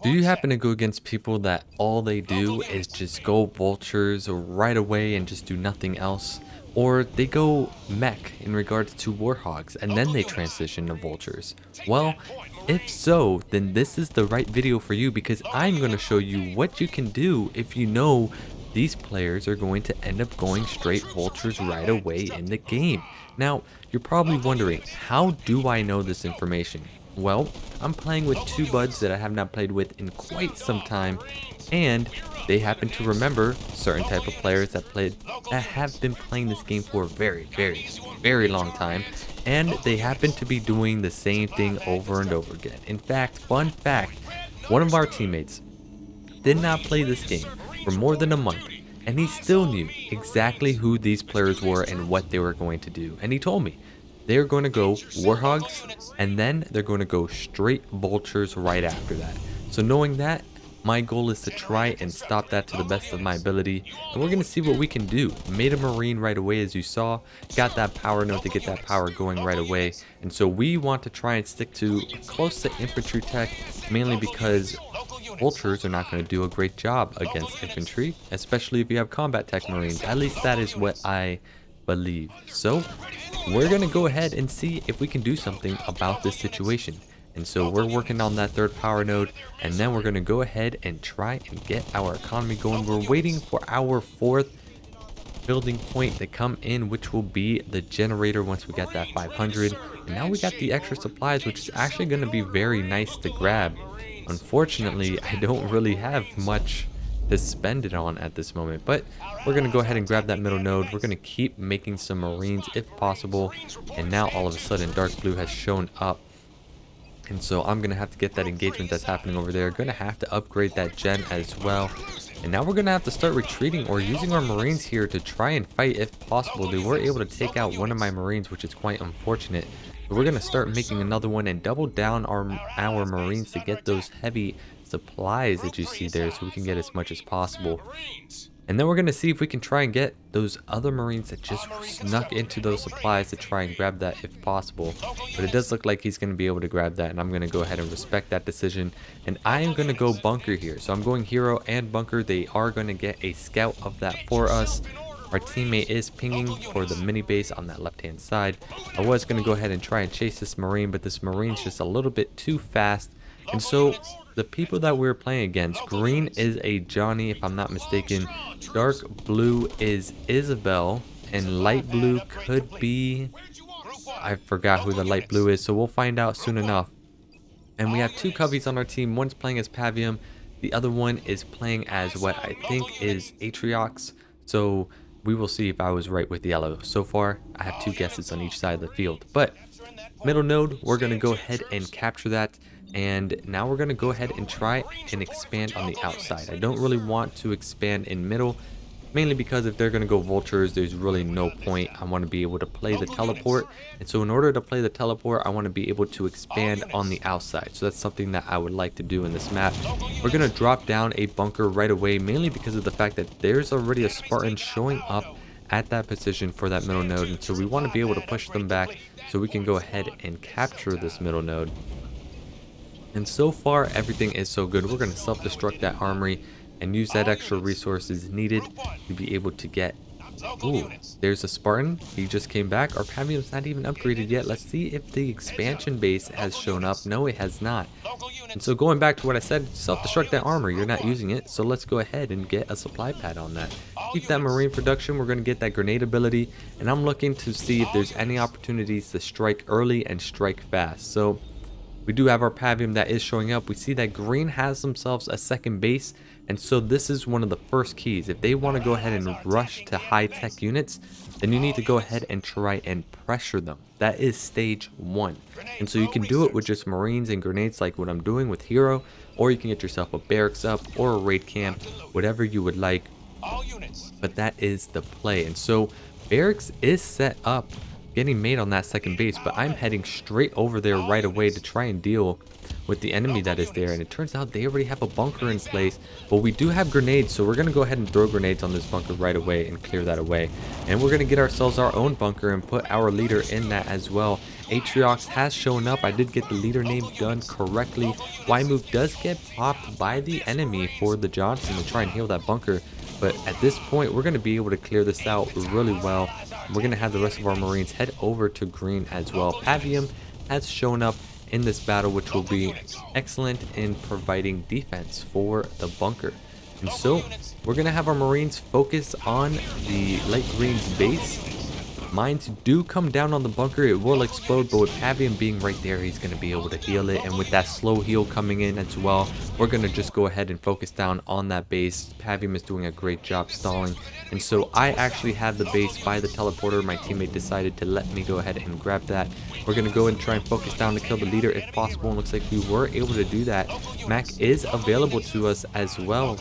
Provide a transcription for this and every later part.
Do you happen to go against people that all they do is just go vultures right away and just do nothing else? Or they go mech in regards to warhogs and then they transition to vultures? Well, if so, then this is the right video for you because I'm going to show you what you can do if you know these players are going to end up going straight vultures right away in the game. Now, you're probably wondering, how do I know this information? Well, I'm playing with two buds that I have not played with in quite some time, and they happen to remember certain type of players that have been playing this game for a very long time, and they happen to be doing the same thing over and over again. In fact, fun fact, one of our teammates did not play this game for more than a month, and he still knew exactly who these players were and what they were going to do. And he told me they're going to go warhogs and then they're going to go straight vultures right after that. So knowing that, my goal is to try and stop that to the best of my ability, and we're going to see what we can do. Made a marine right away, as you saw, got that power node to get that power going right away, and so we want to try and stick to close to infantry tech, mainly because vultures are not going to do a great job against infantry, especially if you have combat tech marines. At least that is what I believe. So we're going to go ahead and see if we can do something about this situation. And so we're working on that third power node, and then we're going to go ahead and try and get our economy going. We're waiting for our fourth building point to come in, which will be the generator once we get that 500. And now we got the extra supplies, which is actually going to be very nice to grab. Unfortunately, I don't really have much to spend it on at this moment, but we're going to go ahead and grab that middle node. We're going to keep making some marines if possible. And now all of a sudden dark blue has shown up, and so I'm going to have to get that engagement that's happening over there. Going to have to upgrade that gen as well. And now we're going to have to start retreating or using our marines here to try and fight if possible. They were able to take out one of my marines, which is quite unfortunate. But we're going to start making another one and double down our marines to get those heavy supplies that you see there, so we can get as much as possible. And then we're going to see if we can try and get those other marines that just snuck into those supplies to try and grab that if possible. But it does look like he's going to be able to grab that, and I'm going to go ahead and respect that decision. And I am going to go bunker here. So I'm going hero and bunker. They are going to get a scout of that for us. Our teammate is pinging for the mini base on that left hand side. I was going to go ahead and try and chase this marine, but this marine's just a little bit too fast. And so the people that we're playing against, green is a Johnny if I'm not mistaken, dark blue is Isabel, and light blue could be, I forgot who the light blue is, so we'll find out soon enough. And we have two coveys on our team. One's playing as Pavium, the other one is playing as what I think is Atriox. So we will see if I was right with yellow. So far I have two guesses on each side of the field, but middle node, we're going to go ahead and capture that. And now we're going to go ahead and try and expand on the outside. I don't really want to expand in middle, mainly because if they're going to go vultures, there's really no point. I want to be able to play the teleport, and so in order to play the teleport, I want to be able to expand on the outside. So that's something that I would like to do in this map. We're going to drop down a bunker right away, mainly because of the fact that there's already a Spartan showing up at that position for that middle node, and so we want to be able to push them back so we can go ahead and capture this middle node. And so far everything is so good. We're going to self-destruct that armory and use that extra resources needed to be able to get. Ooh, there's a Spartan. He just came back. Our Pavium's not even upgraded yet. Let's see if the expansion base has shown up. No, it has not. And so going back to what I said, self-destruct that armor. You're not using it, so let's go ahead and get a supply pad on that. Keep that marine production. We're going to get that grenade ability, and I'm looking to see if there's any opportunities to strike early and strike fast. So we do have our Pavium that is showing up. We see that green has themselves a second base, and so this is one of the first keys. If they want to go ahead and rush to high-tech units, then you need to go ahead and try and pressure them. That is stage 1. And so you can do it with just marines and grenades like what I'm doing with hero, or you can get yourself a barracks up or a raid camp, whatever you would like. But that is the play. And so barracks is set up, getting made on that second base, but I'm heading straight over there right away to try and deal with the enemy that is there. And it turns out they already have a bunker in place, but we do have grenades, so we're going to go ahead and throw grenades on this bunker right away and clear that away. And we're going to get ourselves our own bunker and put our leader in that as well. Atriox has shown up. I did get the leader name done correctly. Y move does get popped by the enemy for the Johnson to try and heal that bunker. But at this point, we're going to be able to clear this out really well. We're going to have the rest of our Marines head over to green as well. Pavium has shown up in this battle, which will be excellent in providing defense for the bunker. And so we're going to have our Marines focus on the light green's base. Mines do come down on the bunker. It will explode, but with Pavium being right there, he's going to be able to heal it. And with that slow heal coming in as well, we're going to just go ahead and focus down on that base. Pavium is doing a great job stalling. And so I actually had the base by the teleporter. My teammate decided to let me go ahead and grab that. We're going to go and try and focus down to kill the leader if possible. And looks like we were able to do that. Mac is available to us as well.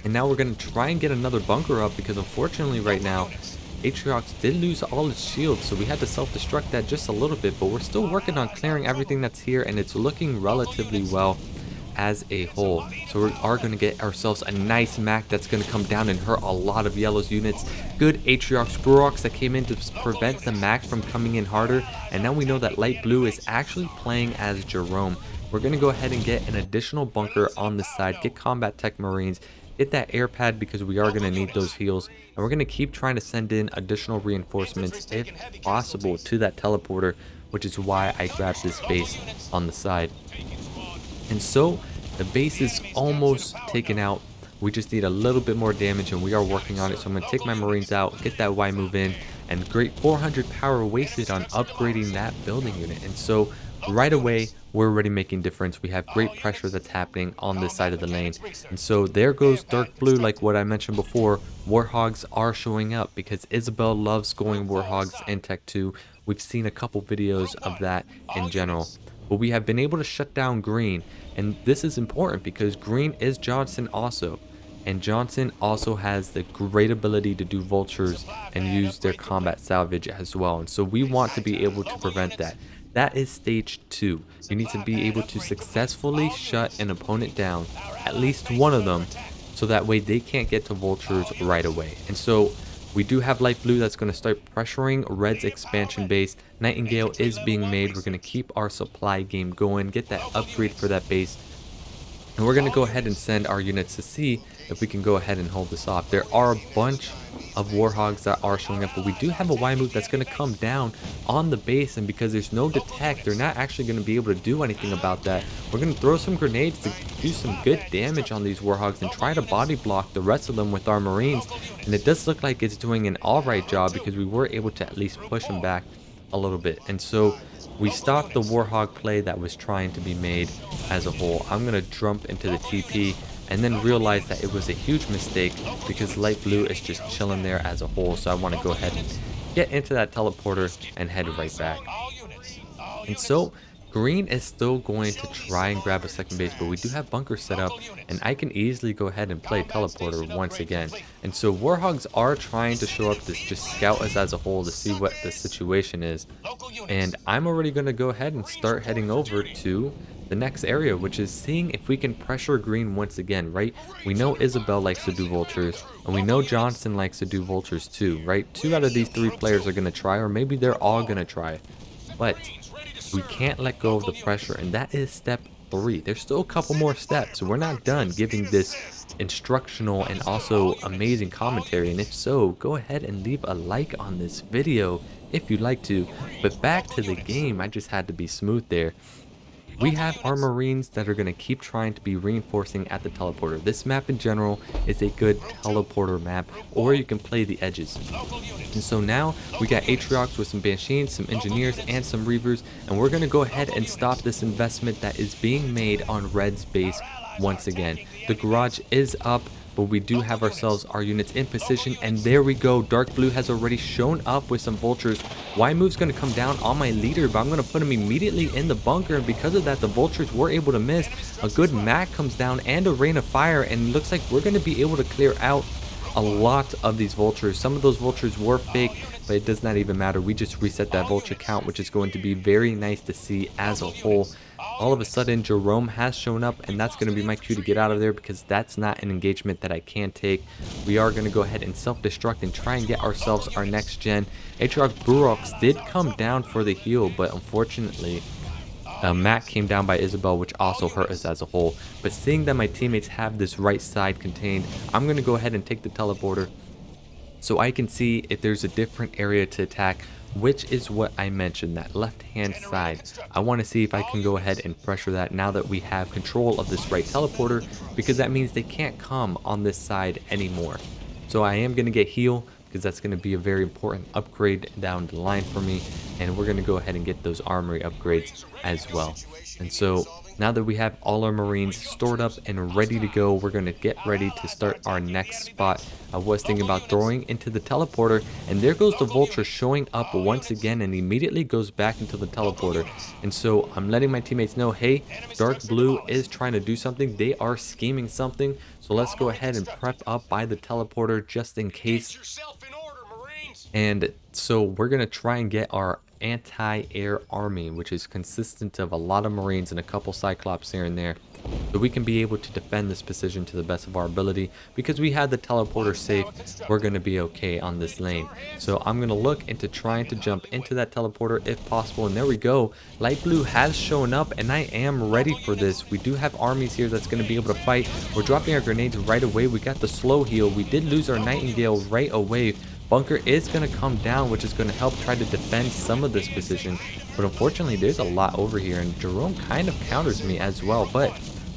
And now we're going to try and get another bunker up because unfortunately right now, Atriox did lose all its shields, so we had to self-destruct that just a little bit, but we're still working on clearing everything that's here, and it's looking relatively well as a whole. So we are going to get ourselves a nice Mac that's going to come down and hurt a lot of Yellow's units. Good Atriox Grox that came in to prevent the Mac from coming in harder, and now we know that Light Blue is actually playing as Jerome. We're going to go ahead and get an additional bunker on this side, get Combat Tech Marines, get that air pad because we are going to need those heals, and we're going to keep trying to send in additional reinforcements if possible to that teleporter, which is why I grabbed this base on the side. And so the base is almost taken out. We just need a little bit more damage, and we are working on it. So I'm going to take my Marines out, get that Y move in, and great 400 power wasted on upgrading that building unit. And so right away, we're already making difference. We have great pressure that's happening on this side of the lane. And so there goes Dark Blue. Like what I mentioned before, Warhogs are showing up because Isabel loves going Warhogs in Tech 2. We've seen a couple videos of that in general. But we have been able to shut down green. And this is important because green is Johnson also. And Johnson also has the great ability to do vultures and use their combat salvage as well. And so we want to be able to prevent that. That is stage 2. You need to be able to successfully shut an opponent down, at least one of them, so that way they can't get to vultures right away. And so we do have Light Blue that's going to start pressuring Red's expansion base. Nightingale is being made. We're going to keep our supply game going, get that upgrade for that base. And we're going to go ahead and send our units to see if we can go ahead and hold this off. There are a bunch of Warhogs that are showing up, but we do have a Y move that's going to come down on the base, and because there's no detect, they're not actually going to be able to do anything about that. We're going to throw some grenades to do some good damage on these Warhogs and try to body block the rest of them with our Marines, and it does look like it's doing an alright job because we were able to at least push them back a little bit. And so we stopped the Warhog play that was trying to be made as a whole. I'm going to jump into the TP and then realize that it was a huge mistake because Light Blue is just chilling there as a whole. So I want to go ahead and get into that teleporter and head right back. And so green is still going to try and grab a second base, but we do have bunkers set up, and I can easily go ahead and play teleporter once again. And so Warhogs are trying to show up to just scout us as a whole to see what the situation is. And I'm already going to go ahead and start heading over to the next area, which is seeing if we can pressure green once again, right? We know Isabel likes to do vultures, and we know Johnson likes to do vultures too, right? 2 out of these 3 players are going to try, or maybe they're all going to try. But we can't let go of the pressure, and that is step 3. There's still a couple more steps. We're not done giving this instructional and also amazing commentary, and if so, go ahead and leave a like on this video if you'd like to. But back to the game, I just had to be smooth there. We have our Marines that are going to keep trying to be reinforcing at the teleporter. This map in general is a good teleporter map, or you can play the edges. And so now we got Atriox with some Banshees, some Engineers, and some Reavers, and we're going to go ahead and stop this investment that is being made on Red's base once again. The garage is up, but we do have ourselves our units in position, and there we go. Dark Blue has already shown up with some vultures. Y move's going to come down on my leader, but I'm going to put him immediately in the bunker, and because of that, the vultures were able to miss. A good Mac comes down and a rain of fire, and it looks like we're going to be able to clear out a lot of these vultures. Some of those vultures were fake, but it does not even matter. We just reset that vulture count, which is going to be very nice to see as a whole. All of a sudden, Jerome has shown up, and that's going to be my cue to get out of there because that's not an engagement that I can take. We are going to go ahead and self-destruct and try and get ourselves our next gen. Aatrox Burox did come down for the heal, but unfortunately, Matt came down by Isabel, which also hurt us as a whole. But seeing that my teammates have this right side contained, I'm going to go ahead and take the teleporter so I can see if there's a different area to attack, which is what I mentioned, that left hand side. I want to see if I can go ahead and pressure that now that we have control of this right teleporter, because that means they can't come on this side anymore. So I am going to get heal, because that's going to be a very important upgrade down the line for me, and we're going to go ahead and get those armory upgrades as well. And so now that we have all our marines stored up and ready to go, we're going to get ready to start our next spot. I was thinking about throwing into the teleporter, and there goes the vulture showing up once again and immediately goes back into the teleporter. And so I'm letting my teammates know, hey, dark blue is trying to do something. They are scheming something, so let's go ahead and prep up by the teleporter just in case. And so we're going to try and get our anti-air army, which is consistent of a lot of marines and a couple cyclops here and there, so we can be able to defend this position to the best of our ability. Because we had the teleporter safe, we're going to be okay on this lane. So I'm going to look into trying to jump into that teleporter if possible, and there we go. Light blue has shown up, and I am ready for this. We do have armies here that's going to be able to fight. We're dropping our grenades right away. We got the slow heal. We did lose our Nightingale right away. Bunker is going to come down, which is going to help try to defend some of this position. But unfortunately, there's a lot over here, and Jerome kind of counters me as well. But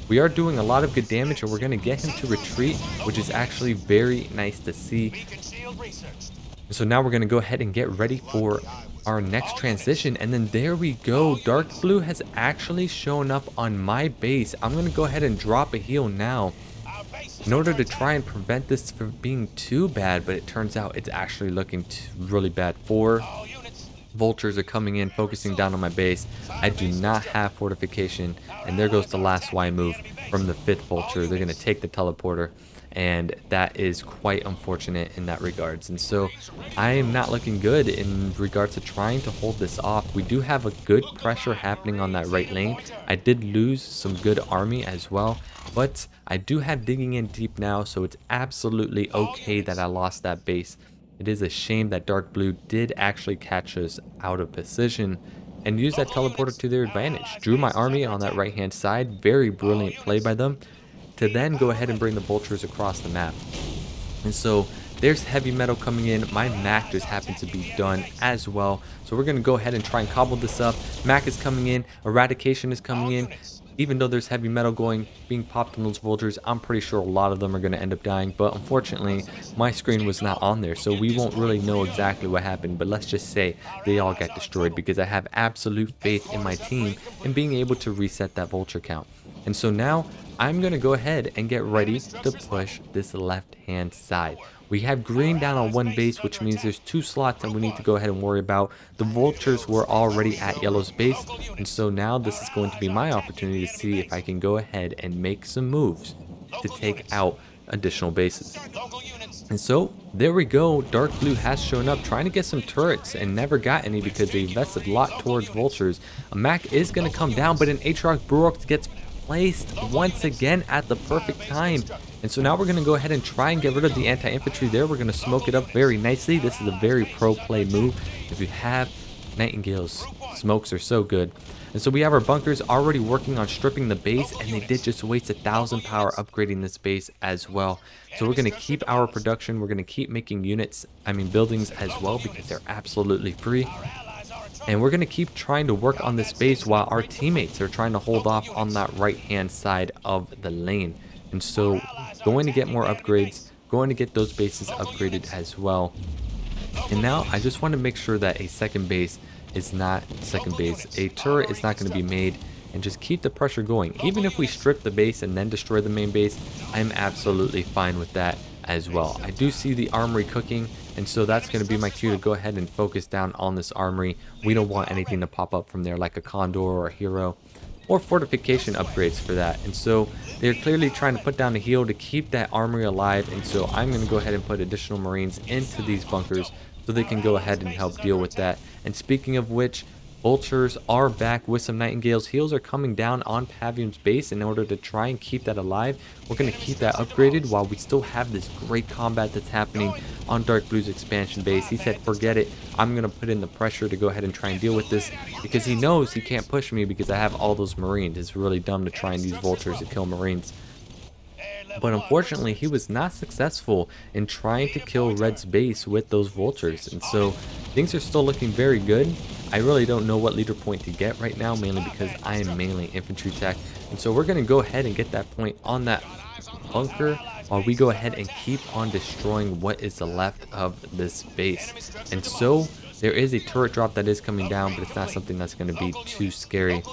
we are doing a lot of good damage, and we're going to get him to retreat, which is actually very nice to see. So now we're going to go ahead and get ready for our next transition. And then there we go. Dark blue has actually shown up on my base. I'm going to go ahead and drop a heal now in order to try and prevent this from being too bad, but it turns out it's actually looking really bad. 4 vultures are coming in, focusing down on my base. I do not have fortification, and there goes the last Y move from the 5th vulture. They're going to take the teleporter, and that is quite unfortunate in that regards. And so I am not looking good in regards to trying to hold this off. We do have a good pressure happening on that right lane. I did lose some good army as well, but I do have digging in deep now, so it's absolutely okay that I lost that base. It is a shame that dark blue did actually catch us out of position and use that teleporter to their advantage. Drew my army on that right hand side. Very brilliant play by them to then go ahead and bring the vultures across the map. And so there's heavy metal coming in. My Mac just happened to be done as well, so we're going to go ahead and try and cobble this up. Mac is coming in, eradication is coming in. Even though there's heavy metal being popped on those vultures, I'm pretty sure a lot of them are going to end up dying. But unfortunately, my screen was not on there, so we won't really know exactly what happened. But let's just say they all got destroyed, because I have absolute faith in my team in being able to reset that vulture count. And so now I'm going to go ahead and get ready to push this left hand side. We have green down on one base, which means there's 2 slots that we need to go ahead and worry about. The vultures were already at yellow's base, and so now this is going to be my opportunity to see if I can go ahead and make some moves to take out additional bases. And so there we go. Dark blue has shown up trying to get some turrets and never got any because they invested a lot towards vultures. A Mac is going to come down, but an Aatrox Burox gets placed once again at the perfect time. And so now we're going to go ahead and try and get rid of the anti-infantry there. We're going to smoke it up very nicely. This is a very pro play move. If you have Nightingales, smokes are so good. And so we have our bunkers already working on stripping the base, and they did just waste 1,000 power upgrading this base as well. So we're going to keep our production. We're going to keep making buildings as well, because they're absolutely free. And we're going to keep trying to work on this base while our teammates are trying to hold off on that right hand side of the lane. And so going to get more upgrades, going to get those bases upgraded as well. And now I just want to make sure that a second base is not a turret is not going to be made, and just keep the pressure going. Even if we strip the base and then destroy the main base, I'm absolutely fine with that as well. I do see the armory cooking, and so that's going to be my cue to go ahead and focus down on this armory. We don't want anything to pop up from there like a condor or a hero, or fortification upgrades for that. And so they're clearly trying to put down the heal to keep that armory alive. And so I'm going to go ahead and put additional Marines into these bunkers so they can go ahead and help deal with that. And speaking of which, vultures are back with some nightingales. Heals are coming down on Pavium's base in order to try and keep that alive. We're going to keep that upgraded while we still have this great combat that's happening on Dark Blue's expansion base. He said, forget it. I'm going to put in the pressure to go ahead and try and deal with this because he knows he can't push me because I have all those Marines. It's really dumb to try and use vultures to kill Marines. But unfortunately, he was not successful in trying to kill Red's base with those vultures. And so things are still looking very good. I really don't know what leader point to get right now, mainly because I am mainly infantry tech. And so we're going to go ahead and get that point on that bunker while we go ahead and keep on destroying what is left of this base. And so there is a turret drop that is coming down, but it's not something that's going to be too scary.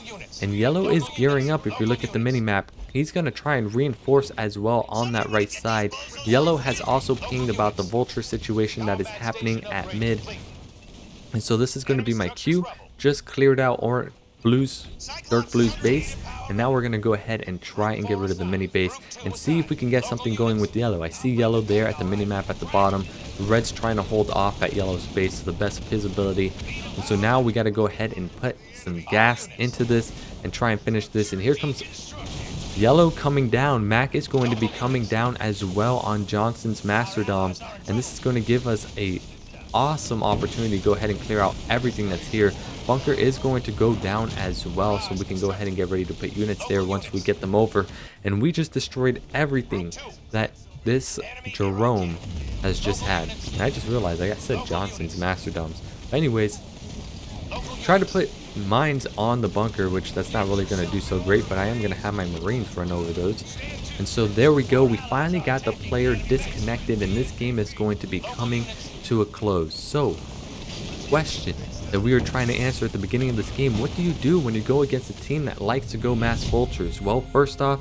And yellow is gearing up. If you look at the mini map, he's going to try and reinforce as well on that right side. Yellow has also pinged about the vulture situation that is happening at mid. And so this is going to be my cue. Just cleared out Dark Blue's base, and now we're going to go ahead and try and get rid of the mini base and see if we can get something going with yellow. I see yellow there at the mini map at the bottom. Red's trying to hold off at yellow's base to the best of his ability. And so now we got to go ahead and put some gas into this and try and finish this. And here comes yellow coming down. Mac is going to be coming down as well on Johnson's Masterdoms, and this is going to give us a awesome opportunity to go ahead and clear out everything that's here. Bunker is going to go down as well, so we can go ahead and get ready to put units there once we get them over. And we just destroyed everything that this Jerome has just had. And I just realized I said Johnson's Masterdoms. But anyways, try to put mines on the bunker, which that's not really going to do so great, but I am going to have my Marines run over those. And so there we go. We finally got the player disconnected, and this game is going to be coming to a close. So, question that we were trying to answer at the beginning of this game: what do you do when you go against a team that likes to go mass vultures? Well, first off,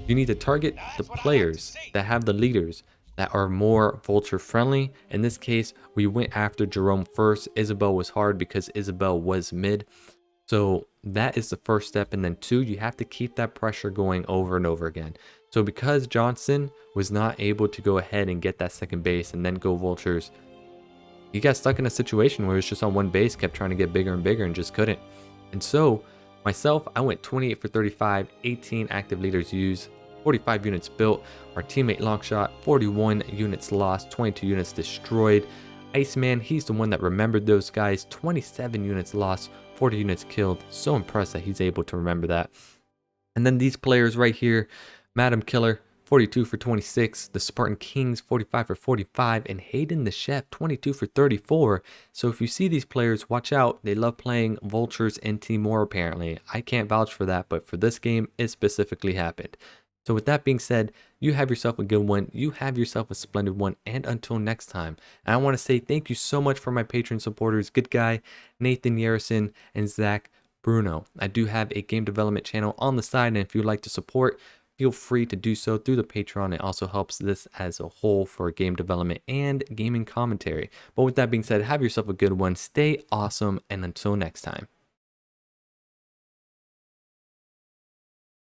you need to target the players that have the leaders that are more vulture friendly. In this case, we went after Jerome first. Isabel was hard because Isabel was mid. So that is the first step. And then two, you have to keep that pressure going over and over again. So because Johnson was not able to go ahead and get that second base and then go vultures, he got stuck in a situation where he was just on one base, kept trying to get bigger and bigger and just couldn't. And so myself, I went 28 for 35, 18 active leaders used, 45 units built. Our teammate Longshot, 41 units lost, 22 units destroyed. Iceman, he's the one that remembered those guys, 27 units lost, 40 units killed. So impressed that he's able to remember that. And then these players right here: Madam Killer, 42 for 26, the Spartan Kings, 45 for 45, and Hayden the Chef, 22 for 34. So if you see these players, watch out. They love playing vultures and Team War apparently. I can't vouch for that, but for this game, it specifically happened. So with that being said, you have yourself a good one. You have yourself a splendid one. And until next time, and I want to say thank you so much for my Patreon supporters, Good Guy, Nathan Yerison, and Zach Bruno. I do have a game development channel on the side, and if you'd like to support, feel free to do so through the Patreon. It also helps this as a whole for game development and gaming commentary. But with that being said, have yourself a good one. Stay awesome, and until next time.